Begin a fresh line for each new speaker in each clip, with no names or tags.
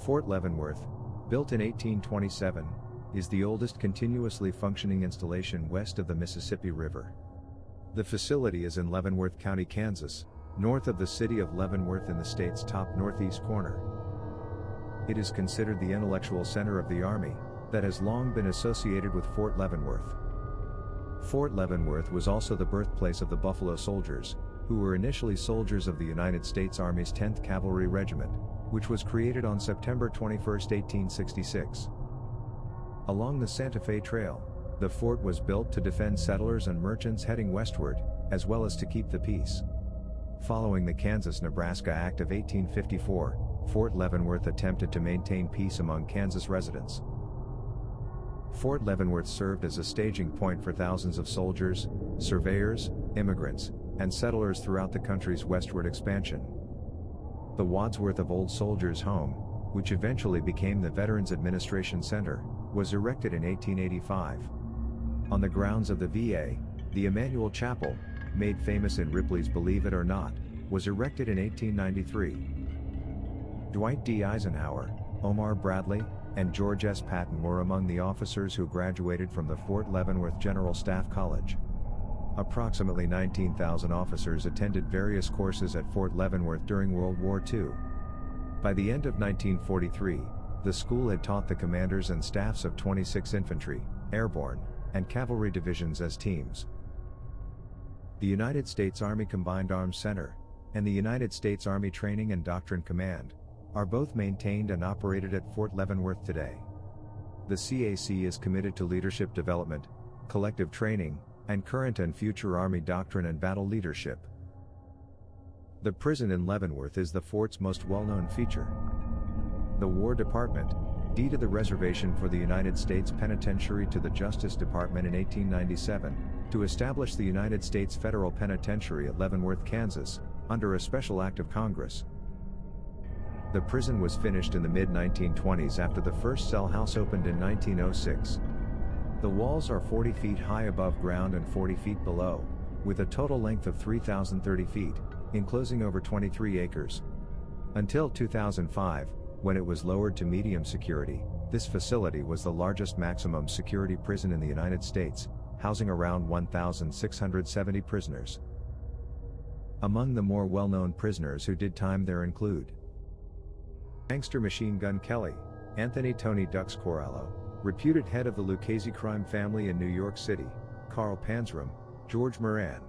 Fort Leavenworth, built in 1827, is the oldest continuously functioning installation west of the Mississippi River. The facility is in Leavenworth County, Kansas, north of the city of Leavenworth in the state's top northeast corner. It is considered the intellectual center of the Army, that has long been associated with Fort Leavenworth. Fort Leavenworth was also the birthplace of the Buffalo Soldiers, who were initially soldiers of the United States Army's 10th Cavalry Regiment, which was created on September 21, 1866. Along the Santa Fe Trail, the fort was built to defend settlers and merchants heading westward, as well as to keep the peace. Following the Kansas-Nebraska Act of 1854, Fort Leavenworth attempted to maintain peace among Kansas residents. Fort Leavenworth served as a staging point for thousands of soldiers, surveyors, immigrants, and settlers throughout the country's westward expansion. The Wadsworth of Old Soldiers' Home, which eventually became the Veterans Administration Center, was erected in 1885. On the grounds of the VA, the Emmanuel Chapel, made famous in Ripley's Believe It or Not, was erected in 1893. Dwight D. Eisenhower, Omar Bradley, and George S. Patton were among the officers who graduated from the Fort Leavenworth General Staff College. Approximately 19,000 officers attended various courses at Fort Leavenworth during World War II. By the end of 1943, the school had taught the commanders and staffs of 26 infantry, airborne, and cavalry divisions as teams. The United States Army Combined Arms Center, and the United States Army Training and Doctrine Command, are both maintained and operated at Fort Leavenworth today. The CAC is committed to leadership development, collective training, and current and future Army doctrine and battle leadership. The prison in Leavenworth is the fort's most well-known feature. The War Department deeded the reservation for the United States Penitentiary to the Justice Department in 1897, to establish the United States Federal Penitentiary at Leavenworth, Kansas, under a special act of Congress. The prison was finished in the mid-1920s after the first cell house opened in 1906. The walls are 40 feet high above ground and 40 feet below, with a total length of 3,030 feet, enclosing over 23 acres. Until 2005, when it was lowered to medium security, this facility was the largest maximum security prison in the United States, housing around 1,670 prisoners. Among the more well-known prisoners who did time there include Gangster Machine Gun Kelly, Anthony Tony Dux Corallo, reputed head of the Lucchese crime family in New York City, Carl Panzram, George Moran,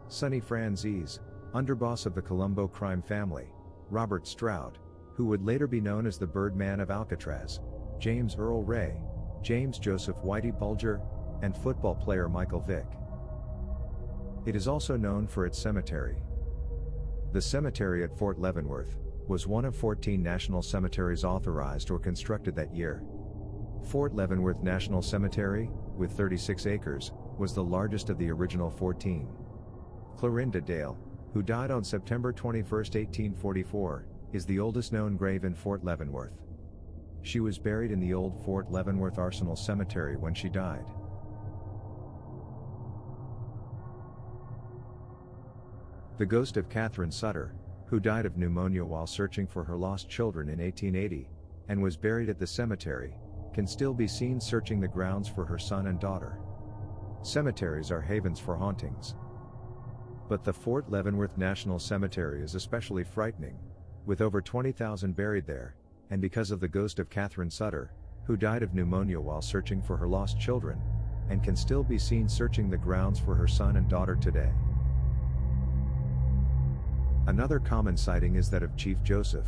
Sonny Franzese, underboss of the Colombo crime family, Robert Stroud, who would later be known as the Birdman of Alcatraz, James Earl Ray, James Joseph Whitey Bulger, and football player Michael Vick. It is also known for its cemetery. The cemetery at Fort Leavenworth was one of 14 national cemeteries authorized or constructed that year. Fort Leavenworth National Cemetery, with 36 acres, was the largest of the original 14. Clorinda Dale, who died on September 21, 1844, is the oldest known grave in Fort Leavenworth. She was buried in the old Fort Leavenworth Arsenal Cemetery when she died. The ghost of Catherine Sutter, who died of pneumonia while searching for her lost children in 1880, and was buried at the cemetery, can still be seen searching the grounds for her son and daughter. Cemeteries are havens for hauntings. But the Fort Leavenworth National Cemetery is especially frightening, with over 20,000 buried there, and because of the ghost of Catherine Sutter, who died of pneumonia while searching for her lost children, and can still be seen searching the grounds for her son and daughter today. Another common sighting is that of Chief Joseph.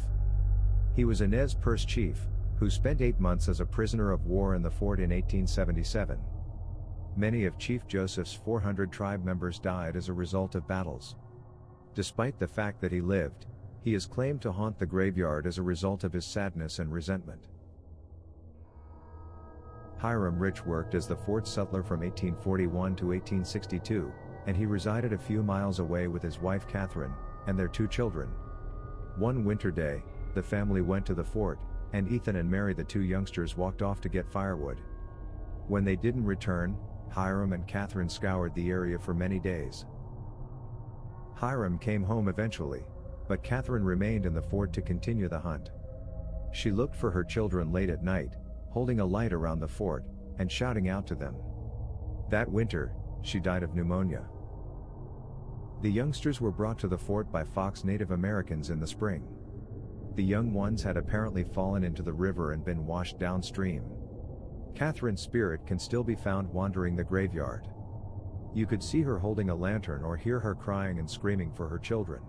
He was a Nez Perce chief, who spent 8 months as a prisoner of war in the fort in 1877. Many of Chief Joseph's 400 tribe members died as a result of battles. Despite the fact that he lived, he is claimed to haunt the graveyard as a result of his sadness and resentment. Hiram Rich worked as the fort sutler from 1841 to 1862, and he resided a few miles away with his wife Catherine, and their 2 children. One winter day, the family went to the fort, and Ethan and Mary, the 2 youngsters, walked off to get firewood. When they didn't return, Hiram and Catherine scoured the area for many days. Hiram came home eventually, but Catherine remained in the fort to continue the hunt. She looked for her children late at night, holding a light around the fort, and shouting out to them. That winter, she died of pneumonia. The youngsters were brought to the fort by Fox Native Americans in the spring. The young ones had apparently fallen into the river and been washed downstream. Catherine's spirit can still be found wandering the graveyard. You could see her holding a lantern or hear her crying and screaming for her children.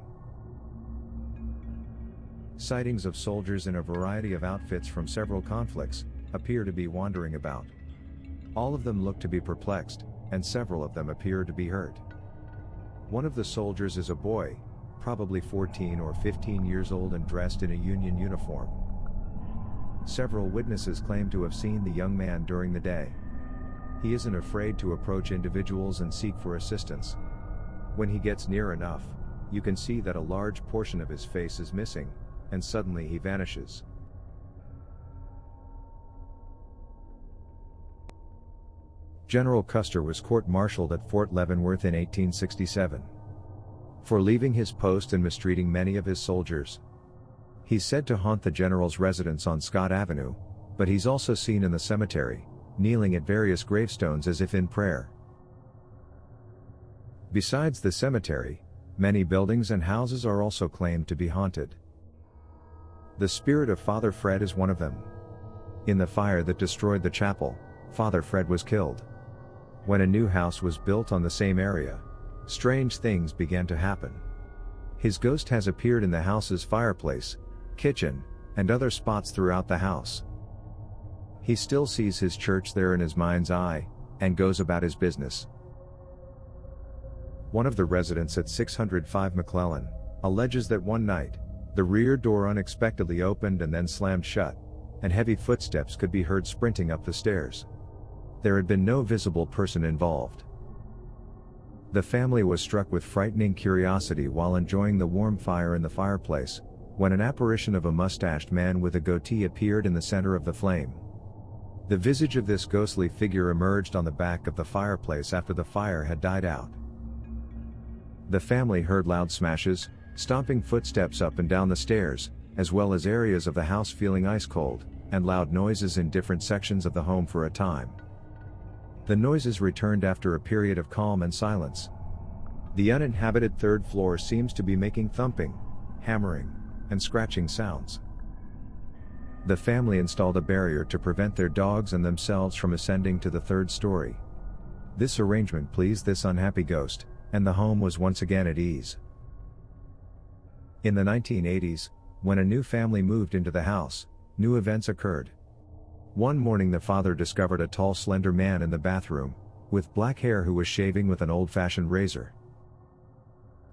Sightings of soldiers in a variety of outfits from several conflicts appear to be wandering about. All of them look to be perplexed, and several of them appear to be hurt. One of the soldiers is a boy, probably 14 or 15 years old and dressed in a Union uniform. Several witnesses claim to have seen the young man during the day. He isn't afraid to approach individuals and seek for assistance. When he gets near enough, you can see that a large portion of his face is missing, and suddenly he vanishes. General Custer was court-martialed at Fort Leavenworth in 1867 for leaving his post and mistreating many of his soldiers. He's said to haunt the general's residence on Scott Avenue, but he's also seen in the cemetery, kneeling at various gravestones as if in prayer. Besides the cemetery, many buildings and houses are also claimed to be haunted. The spirit of Father Fred is one of them. In the fire that destroyed the chapel, Father Fred was killed. When a new house was built on the same area, strange things began to happen. His ghost has appeared in the house's fireplace, kitchen, and other spots throughout the house. He still sees his church there in his mind's eye, and goes about his business. One of the residents at 605 McClellan alleges that one night, the rear door unexpectedly opened and then slammed shut, and heavy footsteps could be heard sprinting up the stairs. There had been no visible person involved. The family was struck with frightening curiosity while enjoying the warm fire in the fireplace, when an apparition of a mustached man with a goatee appeared in the center of the flame. The visage of this ghostly figure emerged on the back of the fireplace after the fire had died out. The family heard loud smashes, stomping footsteps up and down the stairs, as well as areas of the house feeling ice cold, and loud noises in different sections of the home for a time. The noises returned after a period of calm and silence. The uninhabited third floor seems to be making thumping, hammering, and scratching sounds. The family installed a barrier to prevent their dogs and themselves from ascending to the third story. This arrangement pleased this unhappy ghost, and the home was once again at ease. In the 1980s, when a new family moved into the house, new events occurred. One morning the father discovered a tall slender man in the bathroom, with black hair who was shaving with an old-fashioned razor.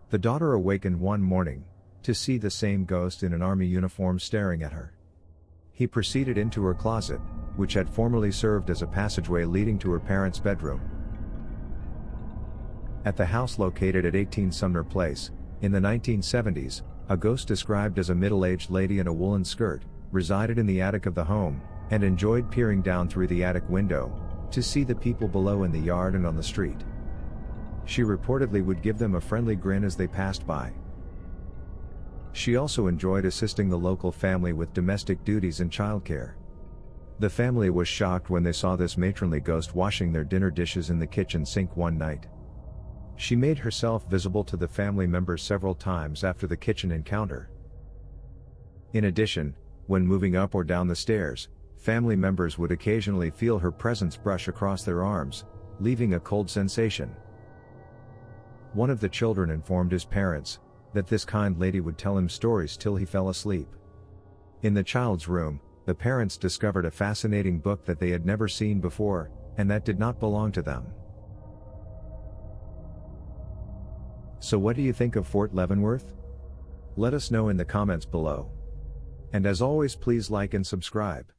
The daughter awakened one morning, to see the same ghost in an army uniform staring at her. He proceeded into her closet, which had formerly served as a passageway leading to her parents' bedroom. At the house located at 18 Sumner Place, in the 1970s, a ghost described as a middle-aged lady in a woolen skirt, resided in the attic of the home, and enjoyed peering down through the attic window, to see the people below in the yard and on the street. She reportedly would give them a friendly grin as they passed by. She also enjoyed assisting the local family with domestic duties and childcare. The family was shocked when they saw this matronly ghost washing their dinner dishes in the kitchen sink one night. She made herself visible to the family members several times after the kitchen encounter. In addition, when moving up or down the stairs, family members would occasionally feel her presence brush across their arms, leaving a cold sensation. One of the children informed his parents that this kind lady would tell him stories till he fell asleep. In the child's room, the parents discovered a fascinating book that they had never seen before, and that did not belong to them. So what do you think of Fort Leavenworth? Let us know in the comments below. And as always, please like and subscribe.